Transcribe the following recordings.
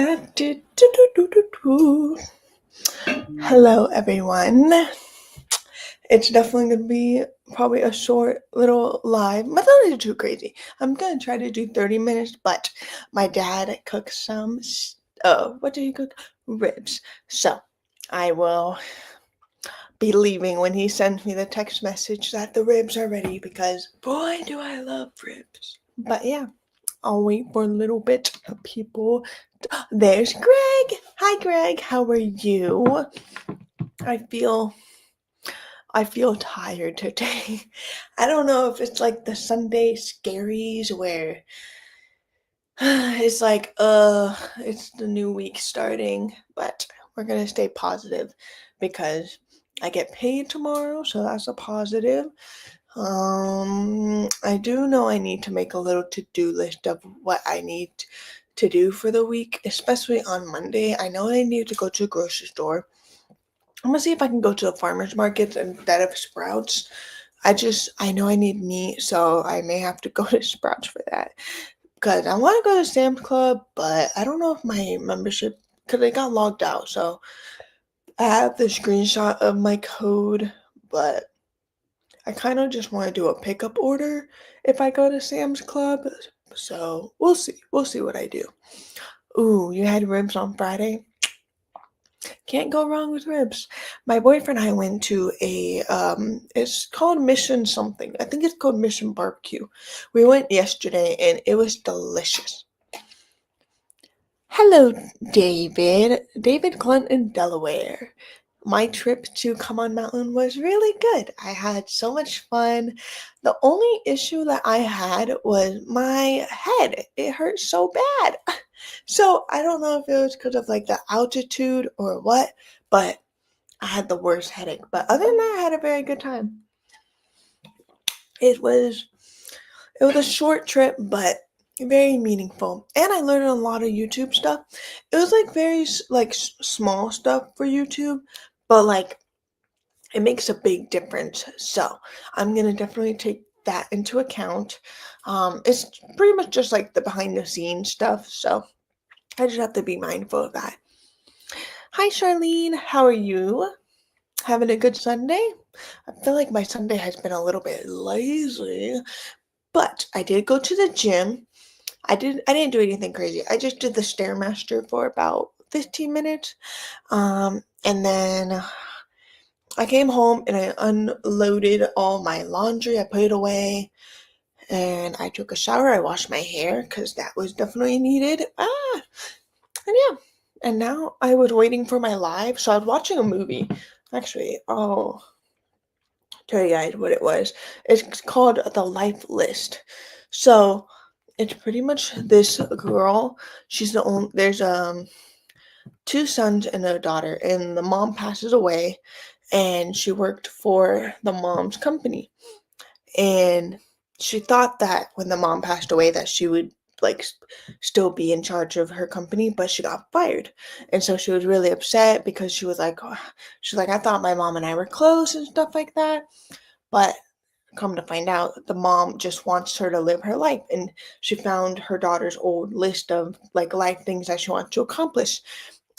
back to Hello, everyone. It's definitely going to be probably a short little live, but not too crazy. I'm going to try to do 30 minutes, but my dad cooked what did he cook? Ribs. So I will be leaving when he sends me the text message that the ribs are ready because boy, do I love ribs. But yeah, I'll wait for a little bit of people. There's Greg. Hi, Greg. How are you? I feel I feel tired today. I don't know if it's like the Sunday scaries where it's like it's the new week starting, but we're gonna stay positive because I get paid tomorrow, so that's a positive. I do know I need to make a little to-do list of what I need to do for the week, especially on Monday. I know I need to go to a grocery store. I'm gonna see if I can go to the farmer's market instead of Sprouts. I know I need meat, so I may have to go to Sprouts for that. Because I want to go to Sam's Club, but I don't know if my membership, because it got logged out. So I have the screenshot of my code, but I kind of just want to do a pickup order if I go to Sam's Club. So we'll see. We'll see what I do. Ooh, you had ribs on Friday? Can't go wrong with ribs. My boyfriend and I went to it's called Mission something. I think it's called Mission Barbecue. We went yesterday and it was delicious. Hello, David. David Clinton, Delaware. My trip to Come On Mountain was really good. I had so much fun. The only issue that I had was my head. It hurt so bad. So I don't know if it was because of like the altitude or what, but I had the worst headache. But other than that, I had a very good time. It was a short trip, but very meaningful, and I learned a lot of YouTube stuff. It was like very like small stuff for YouTube, but like it makes a big difference. So I'm gonna definitely take that into account. It's pretty much just like the behind the scenes stuff, so I just have to be mindful of that. Hi, Charlene. How are you? Having a good Sunday? I feel like my Sunday has been a little bit lazy, but I did go to the gym. I didn't do anything crazy. I just did the Stairmaster for about 15 minutes. And then I came home and I unloaded all my laundry. I put it away and I took a shower. I washed my hair because that was definitely needed. And yeah. And now I was waiting for my live. So I was watching a movie. Actually, I'll tell you guys what it was. It's called The Life List. So it's pretty much this girl. She's the only, there's two sons and a daughter, and the mom passes away, and she worked for the mom's company, and she thought that when the mom passed away that she would like still be in charge of her company, but she got fired, and so she was really upset because she was like, oh, she's like, I thought my mom and I were close and stuff like that, but come to find out, the mom just wants her to live her life, and she found her daughter's old list of like life things that she wants to accomplish,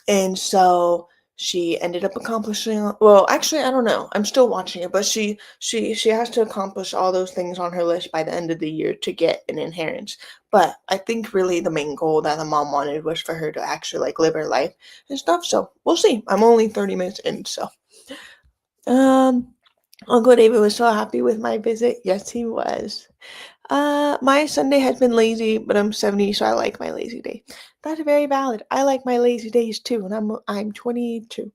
and so she ended up accomplishing, well, actually I don't know, I'm still watching it, but she has to accomplish all those things on her list by the end of the year to get an inheritance. But I think really the main goal that the mom wanted was for her to actually like live her life and stuff. So we'll see. I'm only 30 minutes in, so um Uncle David was so happy with my visit. Yes, he was. My Sunday has been lazy, but I'm 70, so I like my lazy day. That's very valid. I like my lazy days too, and I'm 22.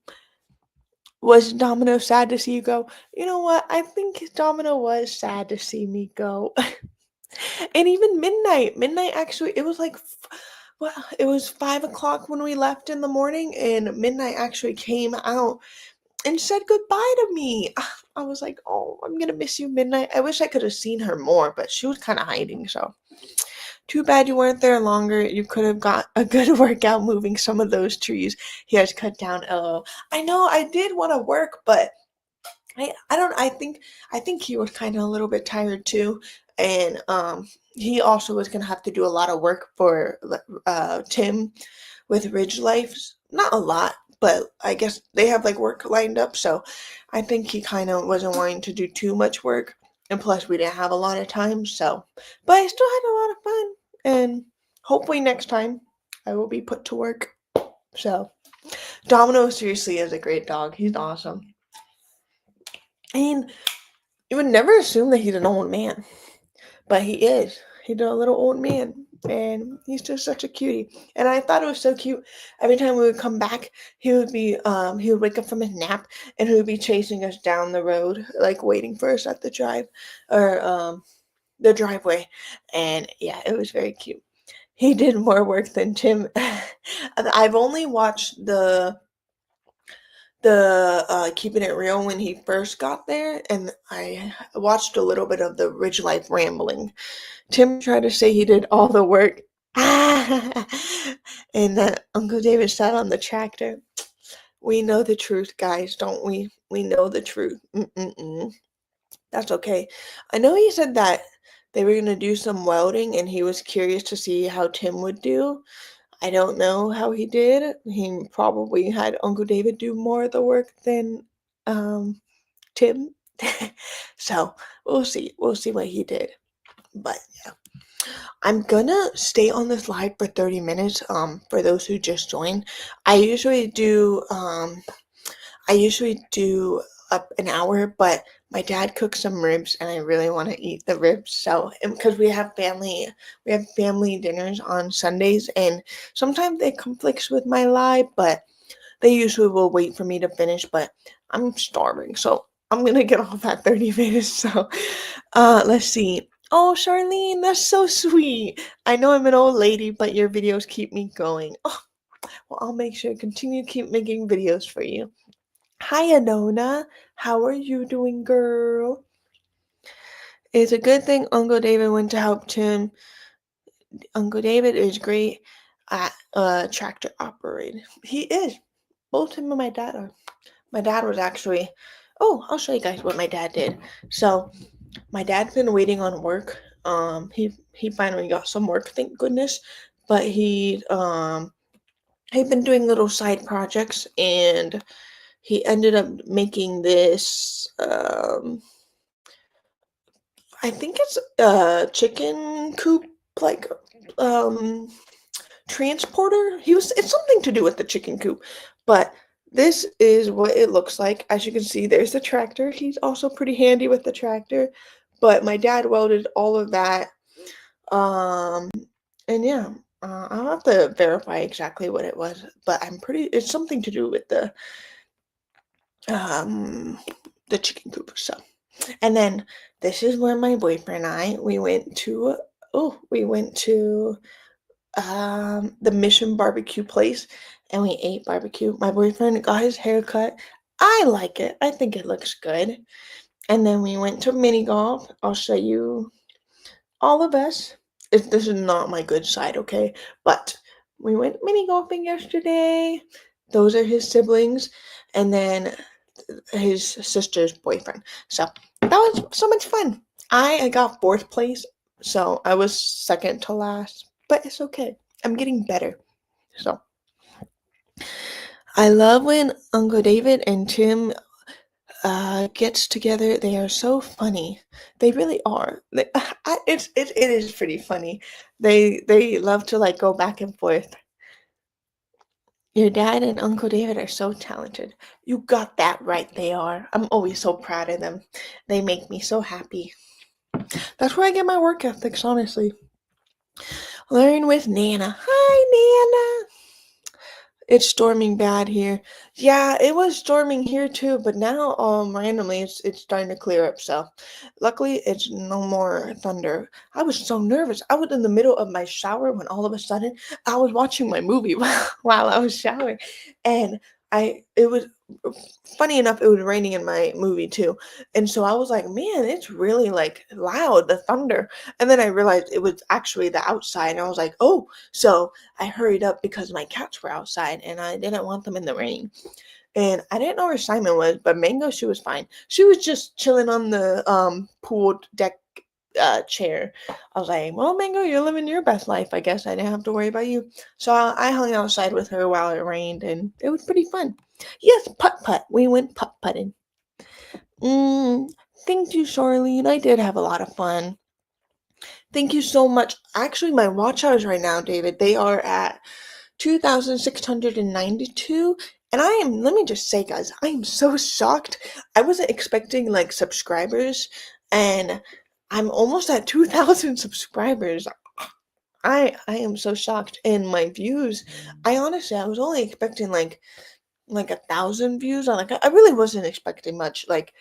Was Domino sad to see you go? You know what? I think Domino was sad to see me go. And even midnight. Midnight actually, it was like, well, it was 5 o'clock when we left in the morning, and midnight actually came out and said goodbye to me. I was like, oh, I'm gonna miss you, Midnight. I wish I could have seen her more, but she was kind of hiding, so. Too bad you weren't there longer. You could have got a good workout moving some of those trees he has cut down. Oh, I know I did want to work, but I don't I think he was kind of a little bit tired too, and he also was gonna have to do a lot of work for Tim with Ridge Life. Not a lot, but I guess they have like work lined up, so I think he kind of wasn't wanting to do too much work. And plus, we didn't have a lot of time, so. But I still had a lot of fun, and hopefully next time I will be put to work. So, Domino seriously is a great dog. He's awesome. And you would never assume that he's an old man, but he is. He's a little old man, and he's just such a cutie. And I thought it was so cute. Every time we would come back, he would wake up from his nap, and he would be chasing us down the road, like waiting for us at the the driveway. And yeah, it was very cute. He did more work than Tim. I've only watched the Keeping It Real when he first got there, and I watched a little bit of the Ridge Life Rambling. Tim tried to say he did all the work. And Uncle David sat on the tractor. We know the truth, guys, don't we? We know the truth. Mm-mm-mm. That's okay. I know he said that they were going to do some welding, and he was curious to see how Tim would do. I don't know how he did. He probably had Uncle David do more of the work than Tim. So we'll see. We'll see what he did. But yeah. I'm gonna stay on this live for 30 minutes. For those who just joined. I usually do up an hour, but my dad cooked some ribs and I really want to eat the ribs. So, because we have family dinners on Sundays, and sometimes it conflicts with my live, but they usually will wait for me to finish, but I'm starving, so I'm gonna get off at 30 minutes. So, let's see. Oh, Charlene, that's so sweet. I know I'm an old lady, but your videos keep me going. Oh, well, I'll make sure to continue to keep making videos for you. Hi, Anona. How are you doing, girl? It's a good thing Uncle David went to help Tim. Uncle David is great at tractor operating. He is. Both him and my dad are. My dad was actually. Oh, I'll show you guys what my dad did. So, my dad's been waiting on work. He finally got some work, thank goodness. But he'd been doing little side projects, and he ended up making this. I think it's a chicken coop, like um transporter. It's something to do with the chicken coop, but this is what it looks like. As you can see, there's the tractor. He's also pretty handy with the tractor, but my dad welded all of that. Um, and yeah, I'll have to verify exactly what it was, but it's something to do with um the chicken coop. So, and then this is where my boyfriend and we went to. Oh, we went to the Mission Barbecue place, and we ate barbecue. My boyfriend got his hair cut. I like it. I think it looks good. And then we went to mini golf. I'll show you all of us. This is not my good side, okay? But we went mini golfing yesterday. Those are his siblings, and then his sister's boyfriend. So that was so much fun. I got fourth place, so I was second to last, but it's okay. I'm getting better. So I love when Uncle David and Tim gets together. They are so funny. They really are. It is pretty funny. They love to like go back and forth. Your dad and Uncle David are so talented. You got that right, they are. I'm always so proud of them. They make me so happy. That's where I get my work ethics, honestly. Learn with Nana. Hi, Nana. It's storming bad here. Yeah, it was storming here too, but now randomly it's starting to clear up. So luckily it's no more thunder. I was so nervous. I was in the middle of my shower when all of a sudden I was watching my movie while I was showering, and it was funny enough, it was raining in my movie too. And so I was like, man, it's really like loud, the thunder. And then I realized it was actually the outside. And I was like, oh, so I hurried up because my cats were outside and I didn't want them in the rain. And I didn't know where Simon was, but Mango, she was fine. She was just chilling on the pool deck chair. I was like, well, Mango, you're living your best life. I guess I didn't have to worry about you. So I hung outside with her while it rained, and it was pretty fun. Yes, putt putt. We went putt putting. Mm, thank you, Charlene. I did have a lot of fun. Thank you so much. Actually, my watch hours right now, David, they are at 2,692. And I am, let me just say, guys, I am so shocked. I wasn't expecting like subscribers, and I'm almost at 2,000 subscribers. I am so shocked. And my views, I was only expecting like 1,000 views. I really wasn't expecting much. Like,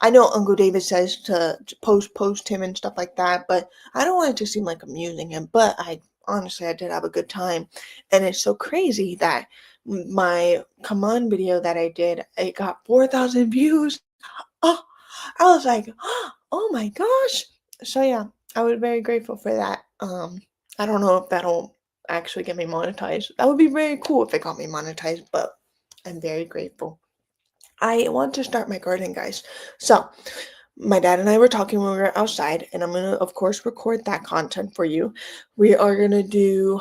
I know Uncle David says to post him and stuff like that, but I don't want it to seem like I'm using him. But I honestly I did have a good time, and it's so crazy that my come on video that I did, it got 4,000 views. Oh, I was like, oh my gosh. So yeah, I was very grateful for that. I don't know if that'll actually get me monetized. That would be very cool if it got me monetized, but I'm very grateful. I want to start my garden, guys. So, my dad and I were talking when we were outside, and I'm gonna, of course, record that content for you. We are gonna do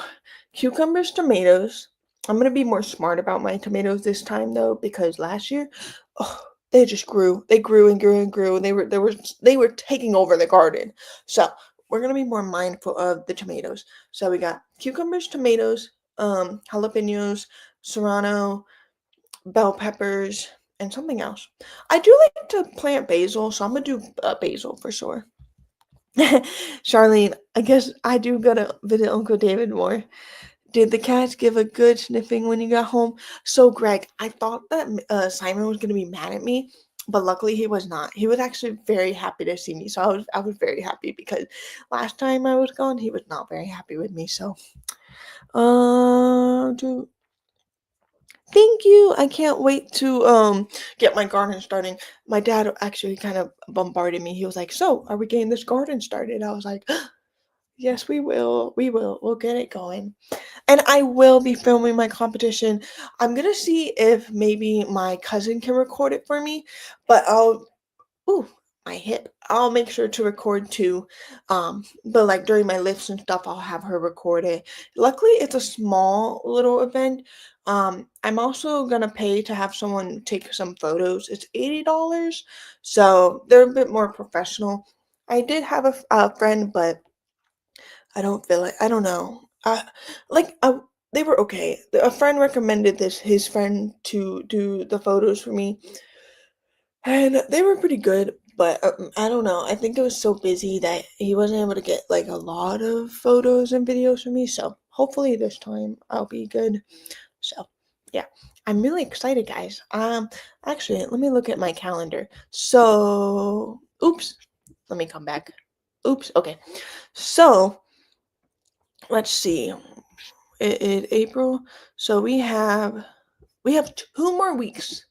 cucumbers, tomatoes. I'm gonna be more smart about my tomatoes this time, though, because last year, oh, they just grew. They grew and grew and grew, and they were taking over the garden. So we're gonna be more mindful of the tomatoes. So we got cucumbers, tomatoes, jalapenos, serrano, bell peppers, and something else. I do like to plant basil, so I'm gonna do basil for sure. Charlene, I guess I do gotta visit Uncle David more. Did the cats give a good sniffing when you got home? So, Greg, I thought that Simon was gonna be mad at me, but luckily he was not. He was actually very happy to see me, so I was very happy because last time I was gone, he was not very happy with me. So, do thank you. I can't wait to get my garden starting. My dad actually kind of bombarded me. He was like, "So, are we getting this garden started?" I was like, "Yes, we will. We will. We'll get it going." And I will be filming my competition. I'm going to see if maybe my cousin can record it for me, but ooh, my hip. I'll make sure to record too. But like during my lifts and stuff, I'll have her record it. Luckily, it's a small little event. I'm also gonna pay to have someone take some photos. It's $80, so they're a bit more professional. I did have a friend, but I don't feel it. I don't know. Like they were okay. A friend recommended his friend to do the photos for me, and they were pretty good, but I don't know. I think it was so busy that he wasn't able to get like a lot of photos and videos from me. So hopefully this time I'll be good. So yeah, I'm really excited, guys. Actually, let me look at my calendar. So, oops, let me come back. Oops. Okay. So let's see. April. So we have 2 more weeks.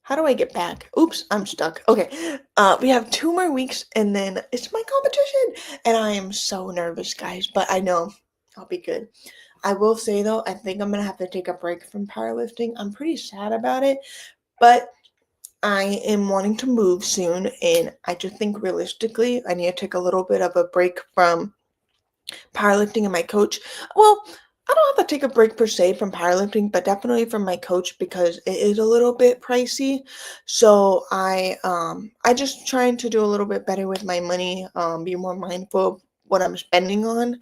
How do I get back? Oops, I'm stuck. Okay. We have 2 more weeks and then it's my competition. And I am so nervous, guys, but I know I'll be good. I will say though, I think I'm gonna have to take a break from powerlifting. I'm pretty sad about it, but I am wanting to move soon and I just think realistically I need to take a little bit of a break from powerlifting and my coach. Well, I don't have to take a break per se from powerlifting, but definitely from my coach because it is a little bit pricey. So I just trying to do a little bit better with my money, be more mindful of what I'm spending on.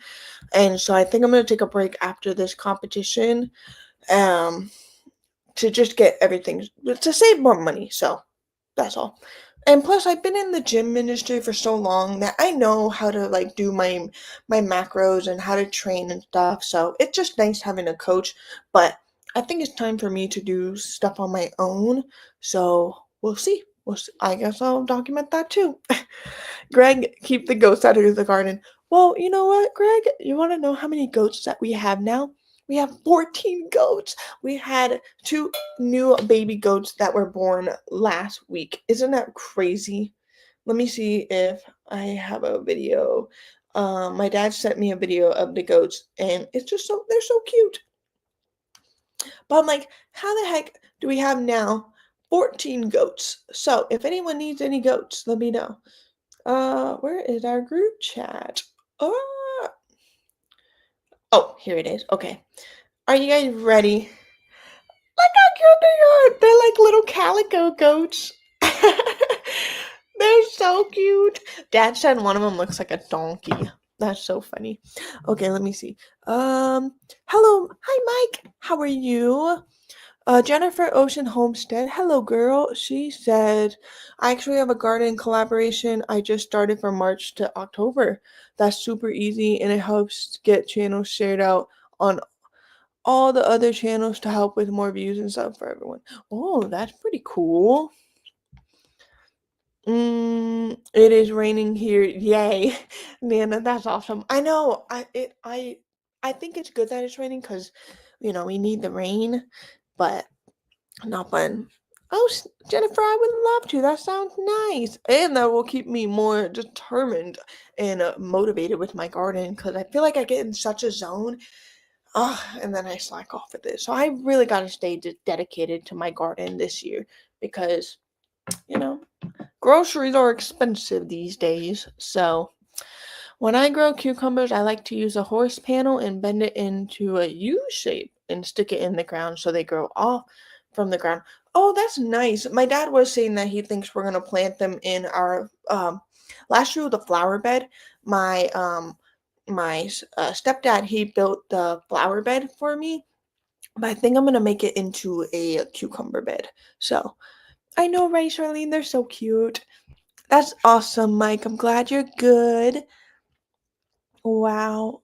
And so I think I'm gonna take a break after this competition, um, to just get everything to save more money. So that's all. And plus I've been in the gym industry for so long that I know how to like do my macros and how to train and stuff. So it's just nice having a coach, but I think it's time for me to do stuff on my own. So we'll see. We'll see. I guess I'll document that too. Greg, keep the goats out of the garden. Well, you know what, Greg? You want to know how many goats that we have now? We have 14 goats. We had two new baby goats that were born last week. Isn't that crazy? Let me see if I have a video. My dad sent me a video of the goats, and it's just they're so cute. But I'm like, how the heck do we have now 14 goats? So if anyone needs any goats, let me know. Where is our group chat? Uh, oh, here it is. Okay. Are you guys ready? Look how cute they are. They're like little calico goats. They're so cute. Dad said one of them looks like a donkey. That's so funny. Okay, let me see. Hello. Hi, Mike. How are you? Jennifer Ocean Homestead. Hello, girl. She said, I actually have a garden collaboration I just started from March to October. That's super easy and it helps get channels shared out on all the other channels to help with more views and stuff for everyone. Oh, that's pretty cool. It is raining here. Yay. Nana, that's awesome. I know. I think it's good that it's raining because, we need the rain, but not fun. Oh, Jennifer, I would love to. That sounds nice. And that will keep me more determined and motivated with my garden because I feel like I get in such a zone. And then I slack off with it. So I really got to stay dedicated to my garden this year because, you know, groceries are expensive these days. So when I grow cucumbers, I like to use a horse panel and bend it into a U shape and stick it in the ground so they grow off from the ground. Oh, that's nice. My dad was saying that he thinks we're gonna plant them in our last year with a flower bed. My stepdad, he built the flower bed for me, but I think I'm gonna make it into a cucumber bed. So I know, right, Charlene? They're so cute. That's awesome, Mike. I'm glad you're good. Wow.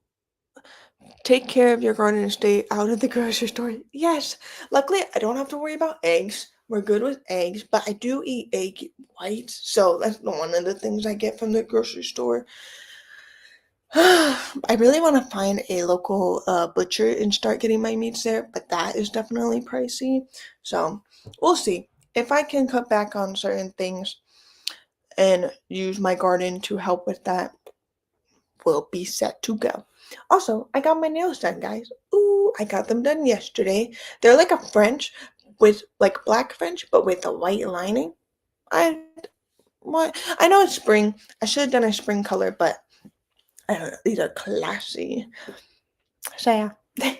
Take care of your garden and stay out of the grocery store. Yes. Luckily, I don't have to worry about eggs. We're good with eggs, but I do eat egg whites, so that's one of the things I get from the grocery store. I really want to find a local butcher and start getting my meats there, but that is definitely pricey. So we'll see. If I can cut back on certain things and use my garden to help with that, we'll be set to go. Also, I got my nails done, guys. Ooh, I got them done yesterday. They're like a French with like black French, but with a white lining. I I know it's spring. I should have done a spring color, but I don't know. These are classy. So yeah,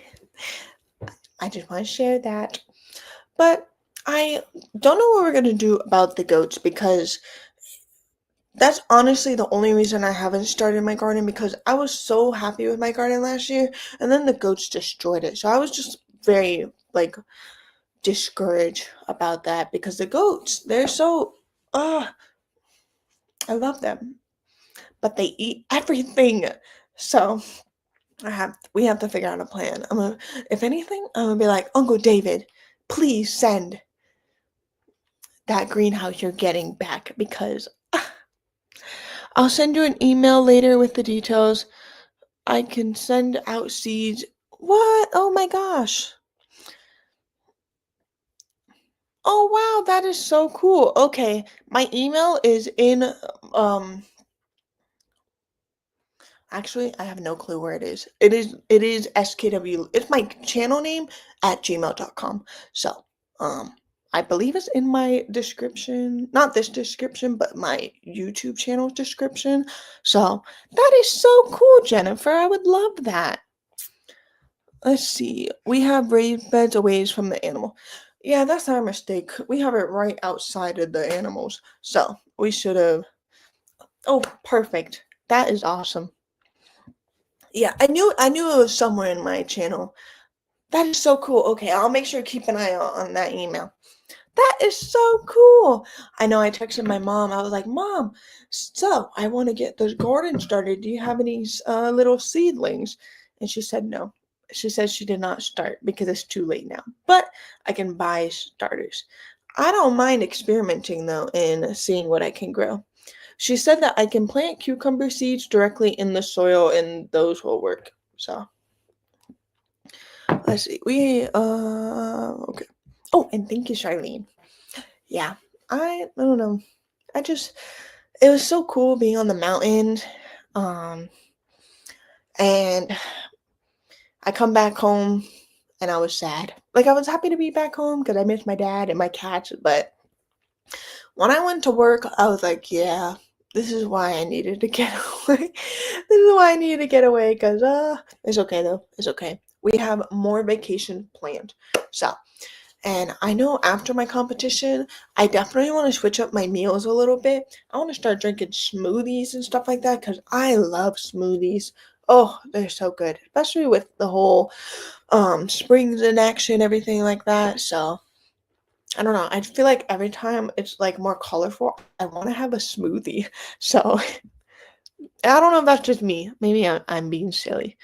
I just want to share that. But I don't know what we're gonna do about the goats because that's honestly the only reason I haven't started my garden because I was so happy with my garden last year and then the goats destroyed it. So I was just very like discouraged about that because the goats, they're so I love them, but they eat everything. So we have to figure out a plan. If anything, I'm gonna be like, Uncle David, please send that greenhouse you're getting back because I'll send you an email later with the details. I can send out seeds. What? Oh my gosh. Oh wow, that is so cool. Okay, my email is in actually I have no clue where it is. It is SKW. It's my channel name at gmail.com. So, I believe it's in my description. Not this description, but my YouTube channel description. So, that is so cool, Jennifer. I would love that. Let's see. We have raised beds away from the animal. Yeah, that's our mistake. We have it right outside of the animals. So we should have. Oh, perfect. That is awesome. Yeah, I knew it was somewhere in my channel. That is so cool. Okay, I'll make sure to keep an eye out on that email. That is so cool. I know I texted my mom. I was like, Mom, so I want to get this garden started. Do you have any little seedlings? And she said no. She said she did not start because it's too late now. But I can buy starters. I don't mind experimenting though and seeing what I can grow. She said that I can plant cucumber seeds directly in the soil and those will work. So let's see. Okay. Oh, and thank you, Charlene. Yeah, I don't know. I just it was so cool being on the mountain. Um and I come back home and I was sad. Like I was happy to be back home because I missed my dad and my cats, but when I went to work, I was like, yeah. This is why I needed to get away. This is why I needed to get away because it's okay though. It's okay. We have more vacation planned. So, and I know after my competition, I definitely want to switch up my meals a little bit. I want to start drinking smoothies and stuff like that because I love smoothies. Oh, they're so good, especially with the whole springs in action, everything like that. So I don't know. I feel like every time it's like more colorful, I want to have a smoothie. So I don't know if that's just me. Maybe I'm being silly.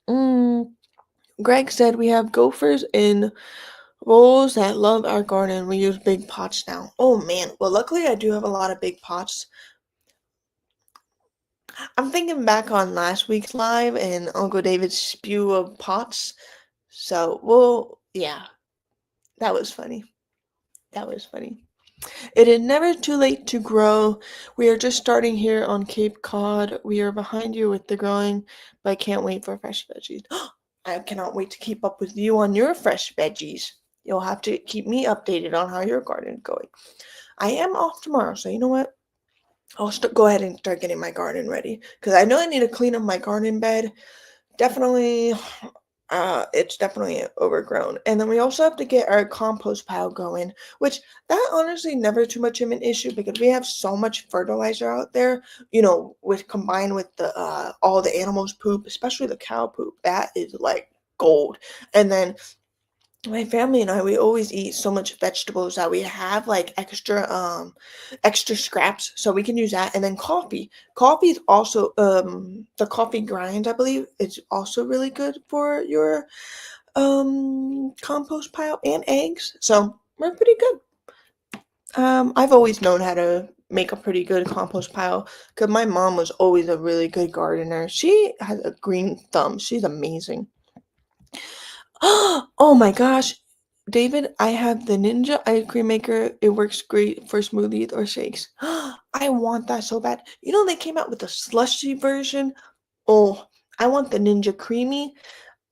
Mm, Greg said we have gophers in bowls that love our garden. We use big pots now. Oh man. Well, luckily I do have a lot of big pots. I'm thinking back on last week's live and Uncle David's spew of pots. So, well, yeah, that was funny. That was funny. It is never too late to grow. We are just starting here on Cape Cod. We are behind you with the growing, but I can't wait for fresh veggies. I cannot wait to keep up with you on your fresh veggies. You'll have to keep me updated on how your garden is going. I am off tomorrow, so you know what? I'll go ahead and start getting my garden ready because I know I need to clean up my garden bed. Definitely, it's definitely overgrown. And then we also have to get our compost pile going, which that honestly never too much of an issue because we have so much fertilizer out there, with combined with the all the animals poop, especially the cow poop. That is like gold. And then my family and I, we always eat so much vegetables that we have like extra scraps, so we can use that. And then coffee. Coffee is also the coffee grind, I believe, is also really good for your compost pile and eggs. So we're pretty good. I've always known how to make a pretty good compost pile because my mom was always a really good gardener. She has a green thumb. She's amazing. Oh my gosh, David, I have the Ninja ice cream maker. It works great for smoothies or shakes. I want that so bad. You know, they came out with a slushy version. Oh, I want the Ninja creamy.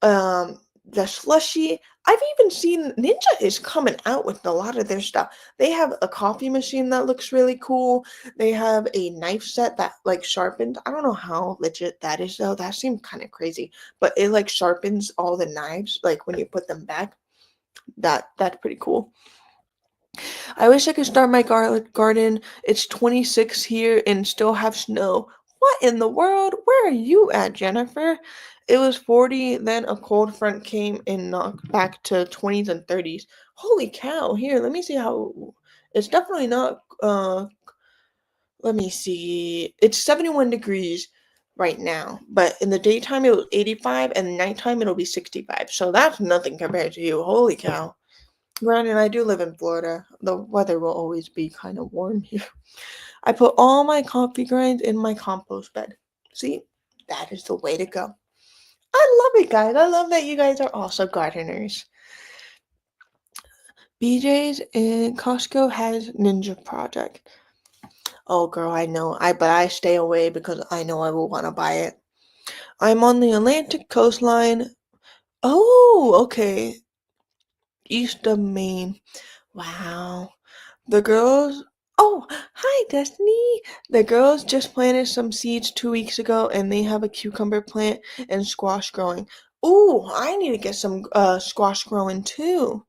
The slushy. I've even seen Ninja is coming out with a lot of their stuff. They have a coffee machine that looks really cool. They have a knife set that like sharpens. I don't know how legit that is though. That seemed kind of crazy, but it like sharpens all the knives like when you put them back. That's pretty cool. I wish I could start my garlic garden. It's 26 here and still have snow. What in the world? Where are you at, Jennifer? It was 40, then a cold front came and knocked back to 20s and 30s. Holy cow. Here, let me see how. It's definitely not. Let me see. It's 71 degrees right now, but in the daytime it was 85 and nighttime it'll be 65. So that's nothing compared to you. Holy cow. Granted, I do live in Florida. The weather will always be kind of warm here. I put all my coffee grinds in my compost bed. See, that is the way to go. I love it, guys. I love that you guys are also gardeners. BJ's in Costco has Ninja Project. Oh, girl, I know. But I stay away because I know I will want to buy it. I'm on the Atlantic coastline. Oh, okay. East of Maine. Wow. The girls. Oh, hi, Destiny. The girls just planted some seeds 2 weeks ago, and they have a cucumber plant and squash growing. Ooh, I need to get some squash growing too.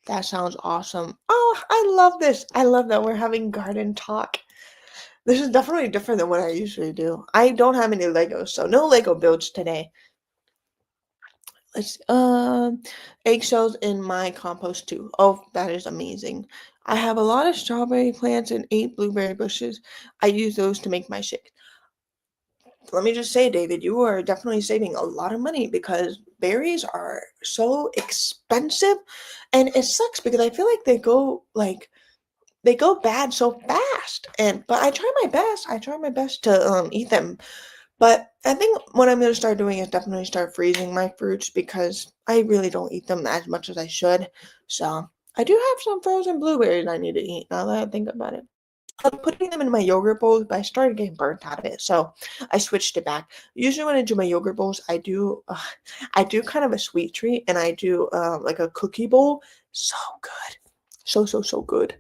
That sounds awesome. Oh, I love this. I love that we're having garden talk. This is definitely different than what I usually do. I don't have any Legos, so no Lego builds today. Let's eggshells in my compost too. Oh, that is amazing. I have a lot of strawberry plants and 8 blueberry bushes. I use those to make my shake. Let me just say, David, you are definitely saving a lot of money because berries are so expensive, and it sucks because I feel like they go bad so fast. And but I try my best. I try my best to eat them. But I think what I'm gonna start doing is definitely start freezing my fruits because I really don't eat them as much as I should. So I do have some frozen blueberries I need to eat now that I think about it. I'm putting them in my yogurt bowls, but I started getting burnt out of it, so I switched it back. Usually, when I do my yogurt bowls, I do kind of a sweet treat, and I do like a cookie bowl. So good, so good.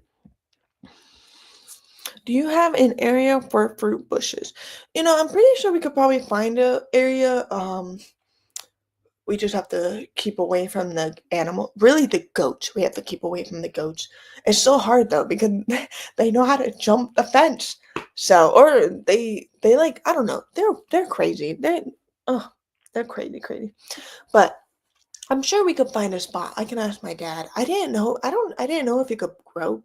Do you have an area for fruit bushes? I'm pretty sure we could probably find a area. We just have to keep away from the animal. Really, the goats. We have to keep away from the goats. It's so hard though because they know how to jump the fence. So, or they like I don't know. They're crazy. Oh, they're crazy, crazy. But I'm sure we could find a spot. I can ask my dad. I didn't know. I didn't know if you could grow.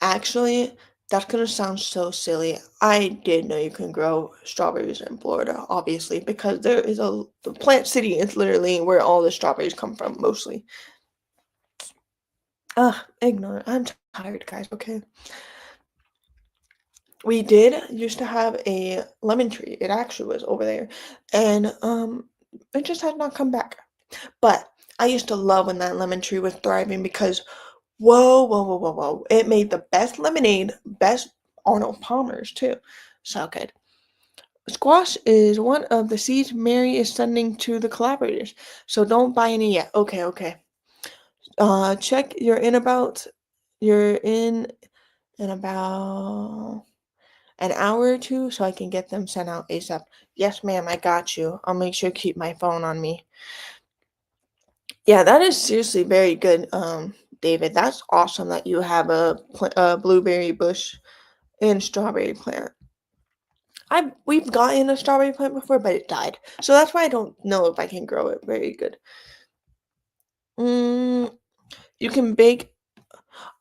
Actually, that's gonna sound so silly. I did know you can grow strawberries in Florida, obviously, because the plant city is literally where all the strawberries come from, mostly. Ugh, ignorant. I'm tired, guys. Okay. We did used to have a lemon tree. It actually was over there, and it just had not come back. But I used to love when that lemon tree was thriving because whoa, whoa, whoa, whoa, whoa. It made the best lemonade, best Arnold Palmer's too. So good. Squash is one of the seeds Mary is sending to the collaborators. So don't buy any yet. Okay, okay. Check you're in about an hour or two so I can get them sent out ASAP. Yes, ma'am, I got you. I'll make sure to keep my phone on me. Yeah, that is seriously very good, David. That's awesome that you have a blueberry bush and strawberry plant. We've gotten a strawberry plant before, but it died. So that's why I don't know if I can grow it very good. Mm, you can bake.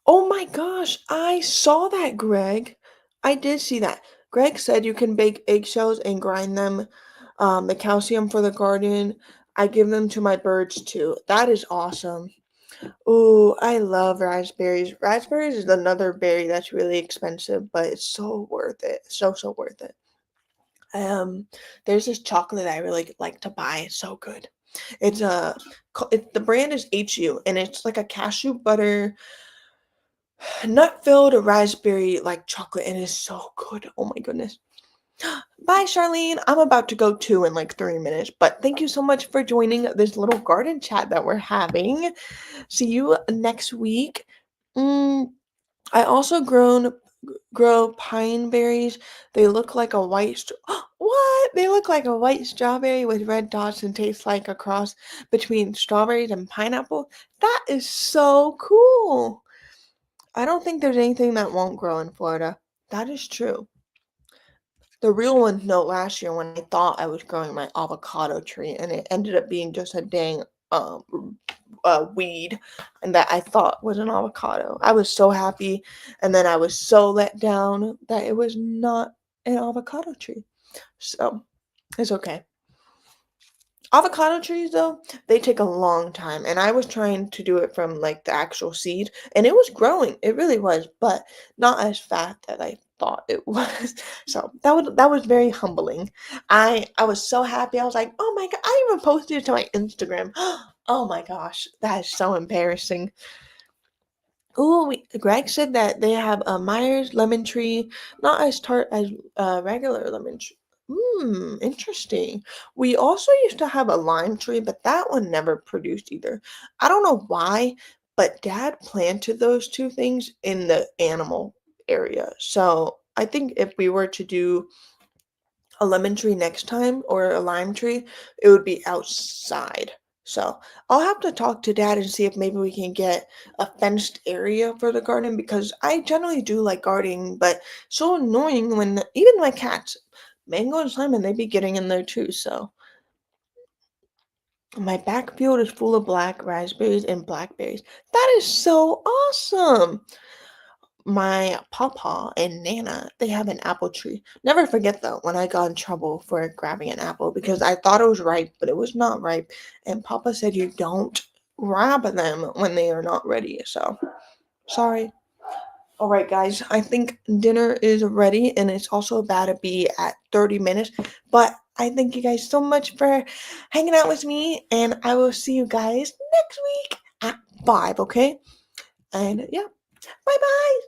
Oh my gosh, I saw that, Greg. I did see that. Greg said you can bake eggshells and grind them. The calcium for the garden. I give them to my birds too. That is awesome. Oh, I love raspberries. Raspberries is another berry that's really expensive, but it's so worth it. So, so worth it. Um, there's this chocolate I really like to buy. It's so good. The brand is HU, and it's like a cashew butter, nut filled raspberry like chocolate, and it's so good. Oh my goodness. Bye, Charlene. I'm about to go too in like 3 minutes, but thank you so much for joining this little garden chat that we're having. See you next week. Mm, I also grow pine berries. They look like a what? They look like a white strawberry with red dots and taste like a cross between strawberries and pineapple. That is so cool. I don't think there's anything that won't grow in Florida. That is true. The real one, no, last year when I thought I was growing my avocado tree and it ended up being just a dang weed and that I thought was an avocado. I was so happy, and then I was so let down that it was not an avocado tree. So it's okay. Avocado trees, though, they take a long time, and I was trying to do it from like the actual seed, and it was growing. It really was, but not as fast as I thought it was. So that was very humbling. I was so happy. I was like, oh my god! I even posted it to my Instagram. Oh my gosh, that is so embarrassing. Oh, Greg said that they have a Myers lemon tree, not as tart as regular lemon tree. Interesting. We also used to have a lime tree, but that one never produced either. I don't know why, but Dad planted those two things in the animal area. So I think if we were to do a lemon tree next time or a lime tree, it would be outside. So I'll have to talk to dad and see if maybe we can get a fenced area for the garden because I generally do like gardening, but so annoying when even my cats, Mango and Simon, they be getting in there too. So my back field is full of black raspberries and blackberries. That is so awesome. My papa and Nana, they have an apple tree. Never forget though when I got in trouble for grabbing an apple because I thought it was ripe, but it was not ripe. And Papa said you don't grab them when they are not ready. So sorry. All right, guys. I think dinner is ready, and it's also about to be at 30 minutes. But I thank you guys so much for hanging out with me, and I will see you guys next week at 5. Okay? And yeah, bye bye.